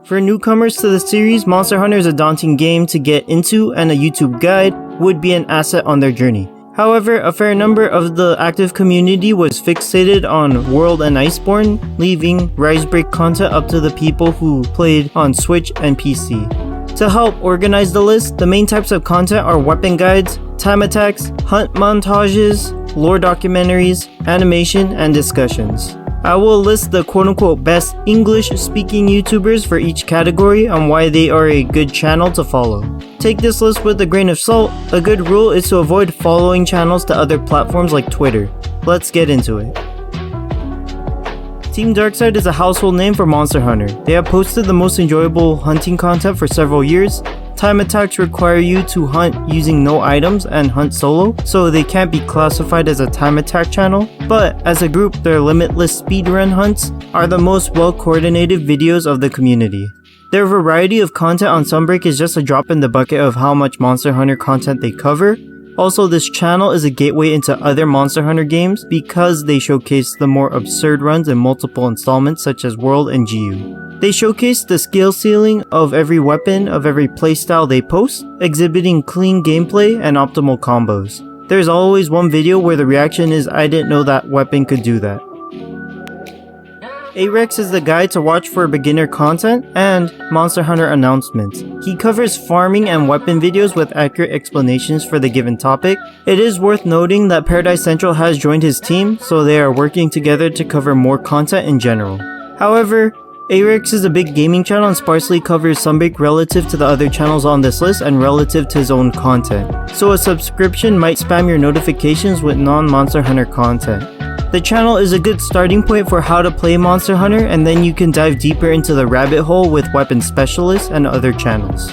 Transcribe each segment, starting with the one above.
For newcomers to the series, Monster Hunter is a daunting game to get into, and a YouTube guide would be an asset on their journey. However, a fair number of the active community was fixated on World and Iceborne, leaving Risebreak content up to the people who played on Switch and PC. To help organize the list, the main types of content are weapon guides, time attacks, hunt montages, lore documentaries, animation, and discussions. I will list the quote-unquote best English-speaking YouTubers for each category on why they are a good channel to follow. Take this list with a grain of salt. A good rule is to avoid following channels to other platforms like Twitter. Let's get into it. Team Darkside is a household name for Monster Hunter. They have posted the most enjoyable hunting content for several years. Time attacks require you to hunt using no items and hunt solo, so they can't be classified as a time attack channel, but as a group, their limitless speedrun hunts are the most well-coordinated videos of the community. Their variety of content on Sunbreak is just a drop in the bucket of how much Monster Hunter content they cover. Also, this channel is a gateway into other Monster Hunter games because they showcase the more absurd runs in multiple installments such as World and GU. They showcase the skill ceiling of every weapon of every playstyle they post, exhibiting clean gameplay and optimal combos. There's always one video where the reaction is "I didn't know that weapon could do that." Arex is the guide to watch for beginner content and Monster Hunter announcements. He covers farming and weapon videos with accurate explanations for the given topic. It is worth noting that Paradise Central has joined his team, so they are working together to cover more content in general. However, Arex is a big gaming channel and sparsely covers Sunbreak relative to the other channels on this list and relative to his own content, so a subscription might spam your notifications with non-Monster Hunter content. The channel is a good starting point for how to play Monster Hunter, and then you can dive deeper into the rabbit hole with weapon specialists and other channels.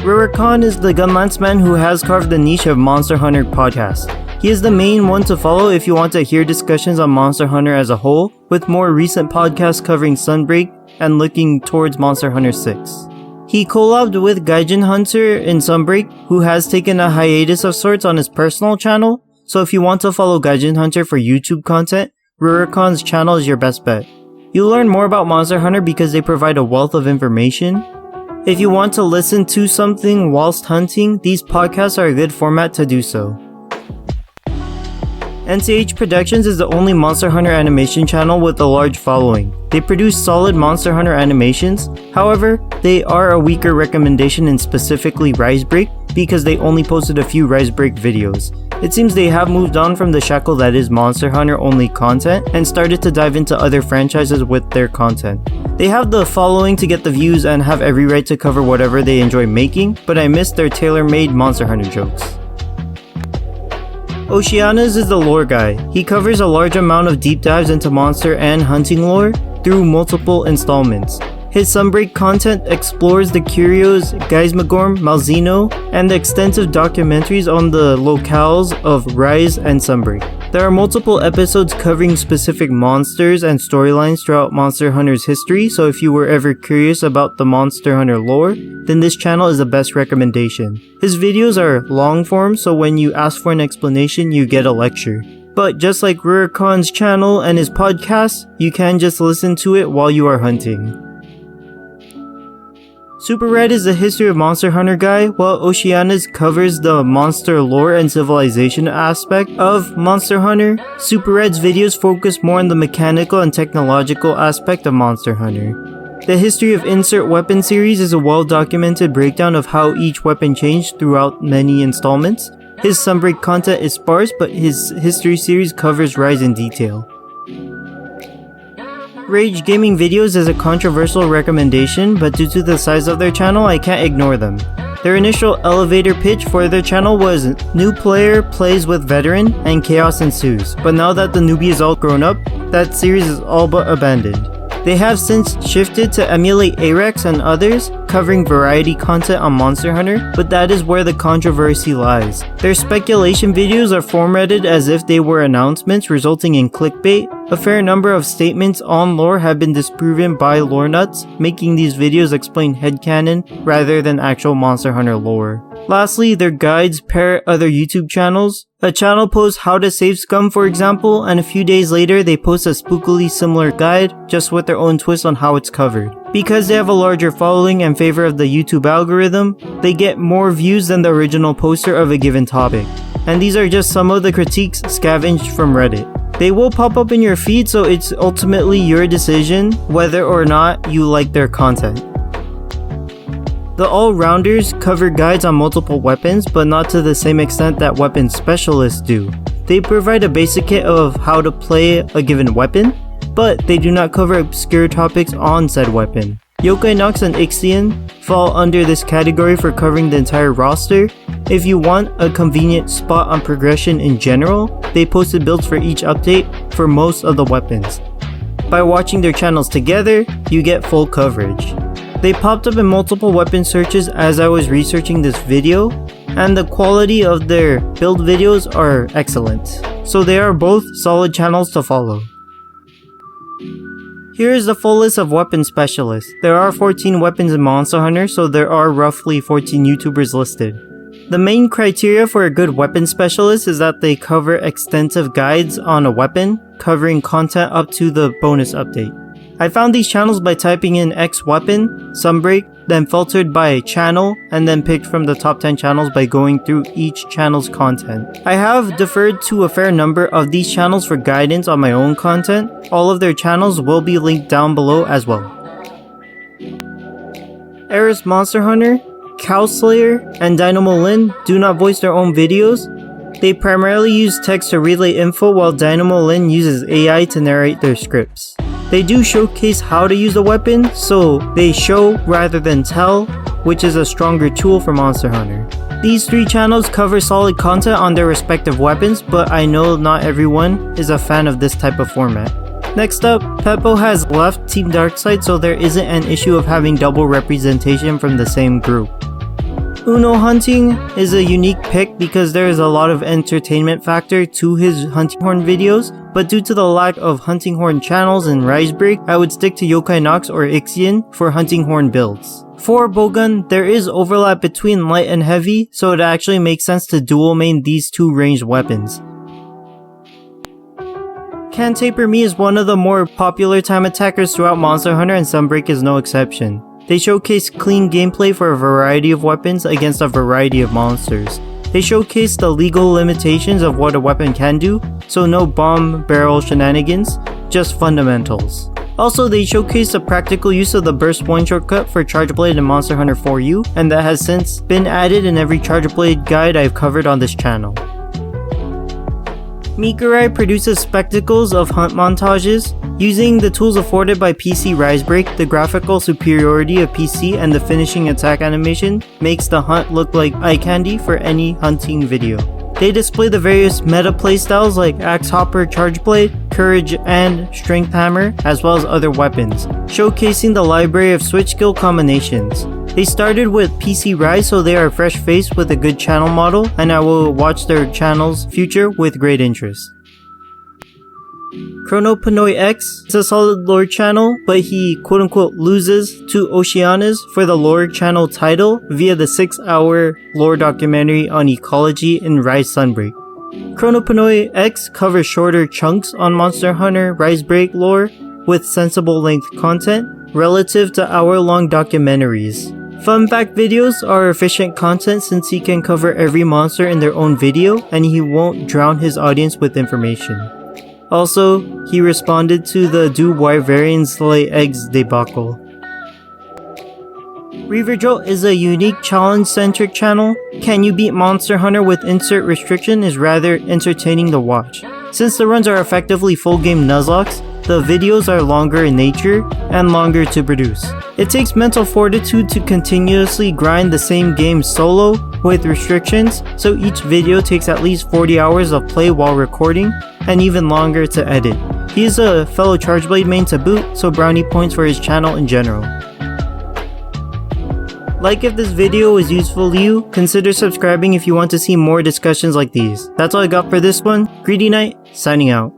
Rurikon is the Gunlance man who has carved the niche of Monster Hunter podcast. He is the main one to follow if you want to hear discussions on Monster Hunter as a whole, with more recent podcasts covering Sunbreak and looking towards Monster Hunter 6. He collabed with Gaijin Hunter in Sunbreak, who has taken a hiatus of sorts on his personal channel, so if you want to follow Gaijin Hunter for YouTube content, Rurikon's channel is your best bet. You'll learn more about Monster Hunter because they provide a wealth of information. If you want to listen to something whilst hunting, these podcasts are a good format to do so. NCH Productions is the only Monster Hunter animation channel with a large following. They produce solid Monster Hunter animations, however, they are a weaker recommendation in specifically Risebreak because they only posted a few Risebreak videos. It seems they have moved on from the shackle that is Monster Hunter only content and started to dive into other franchises with their content. They have the following to get the views and have every right to cover whatever they enjoy making, but I miss their tailor-made Monster Hunter jokes. Oceanas is the lore guy. He covers a large amount of deep dives into monster and hunting lore through multiple installments. His Sunbreak content explores the curios Geismagorm, Malzeno, and the extensive documentaries on the locales of Rise and Sunbreak. There are multiple episodes covering specific monsters and storylines throughout Monster Hunter's history, so if you were ever curious about the Monster Hunter lore, then this channel is the best recommendation. His videos are long form, so when you ask for an explanation, you get a lecture. But just like Rurikon's channel and his podcast, you can just listen to it while you are hunting. Super Red is the history of Monster Hunter guy, while Oceanas covers the monster lore and civilization aspect of Monster Hunter. Super Red's videos focus more on the mechanical and technological aspect of Monster Hunter. The History of Insert Weapon series is a well-documented breakdown of how each weapon changed throughout many installments. His Sunbreak content is sparse, but his history series covers Rise in detail. Rage Gaming Videos is a controversial recommendation, but due to the size of their channel, I can't ignore them. Their initial elevator pitch for their channel was new player plays with veteran and chaos ensues, but now that the newbie is all grown up, that series is all but abandoned. They have since shifted to emulate Arex and others, covering variety content on Monster Hunter, but that is where the controversy lies. Their speculation videos are formatted as if they were announcements, resulting in clickbait. A fair number of statements on lore have been disproven by lore nuts, making these videos explain headcanon rather than actual Monster Hunter lore. Lastly, their guides parrot other YouTube channels. A channel posts how to save scum, for example, and a few days later they post a spookily similar guide, just with their own twist on how it's covered. Because they have a larger following and favor of the YouTube algorithm, they get more views than the original poster of a given topic. And these are just some of the critiques scavenged from Reddit. They will pop up in your feed, so it's ultimately your decision whether or not you like their content. The all-rounders cover guides on multiple weapons, but not to the same extent that weapon specialists do. They provide a basic kit of how to play a given weapon, but they do not cover obscure topics on said weapon. Yokai Nox and Ixion fall under this category for covering the entire roster. If you want a convenient spot on progression in general, they posted builds for each update for most of the weapons. By watching their channels together, you get full coverage. They popped up in multiple weapon searches as I was researching this video, and the quality of their build videos are excellent. So they are both solid channels to follow. Here is the full list of weapon specialists. There are 14 weapons in Monster Hunter, so there are roughly 14 YouTubers listed. The main criteria for a good weapon specialist is that they cover extensive guides on a weapon, covering content up to the bonus update. I found these channels by typing in X weapon, Sunbreak, then filtered by channel, and then picked from the top 10 channels by going through each channel's content. I have deferred to a fair number of these channels for guidance on my own content. All of their channels will be linked down below as well. Eris Monster Hunter, Cowslayer, and Dynamo Lin do not voice their own videos. They primarily use text to relay info, while Dynamo Lin uses AI to narrate their scripts. They do showcase how to use a weapon, so they show rather than tell, which is a stronger tool for Monster Hunter. These three channels cover solid content on their respective weapons, but I know not everyone is a fan of this type of format. Next up, Peppo has left Team Darkside, so there isn't an issue of having double representation from the same group. Uno Hunting is a unique pick because there is a lot of entertainment factor to his hunting horn videos, but due to the lack of hunting horn channels in Risebreak, I would stick to Yokai Nox or Ixion for hunting horn builds. For Bowgun, there is overlap between light and heavy, so it actually makes sense to dual main these two ranged weapons. Can Taper Me is one of the more popular time attackers throughout Monster Hunter, and Sunbreak is no exception. They showcase clean gameplay for a variety of weapons against a variety of monsters. They showcase the legal limitations of what a weapon can do, so no bomb barrel shenanigans, just fundamentals. Also, they showcase the practical use of the Burst 1 shortcut for Charge Blade in Monster Hunter 4U, and that has since been added in every Charge Blade guide I've covered on this channel. Mikurai produces spectacles of hunt montages. Using the tools afforded by PC Risebreak, the graphical superiority of PC and the finishing attack animation makes the hunt look like eye candy for any hunting video. They display the various meta playstyles like Axe Hopper, Charge Blade, Courage, and Strength Hammer, as well as other weapons, showcasing the library of switch skill combinations. They started with PC Rise, so they are fresh-faced with a good channel model, and I will watch their channel's future with great interest. Chronopanoi X is a solid lore channel, but he quote-unquote loses to Oceanus for the lore channel title via the 6-hour lore documentary on ecology in Rise Sunbreak. Chronopanoi X covers shorter chunks on Monster Hunter Risebreak lore with sensible length content relative to hour-long documentaries. Fun fact videos are efficient content since he can cover every monster in their own video and he won't drown his audience with information. Also, he responded to the Do Wyverians Lay Eggs debacle. Reaver Drill is a unique challenge-centric channel. Can You Beat Monster Hunter with Insert Restriction is rather entertaining to watch. Since the runs are effectively full-game Nuzlocke, the videos are longer in nature and longer to produce. It takes mental fortitude to continuously grind the same game solo with restrictions, so each video takes at least 40 hours of play while recording, and even longer to edit. He is a fellow Charge Blade main to boot, so brownie points for his channel in general. Like if this video was useful to you, consider subscribing if you want to see more discussions like these. That's all I got for this one. Greedy Knight, signing out.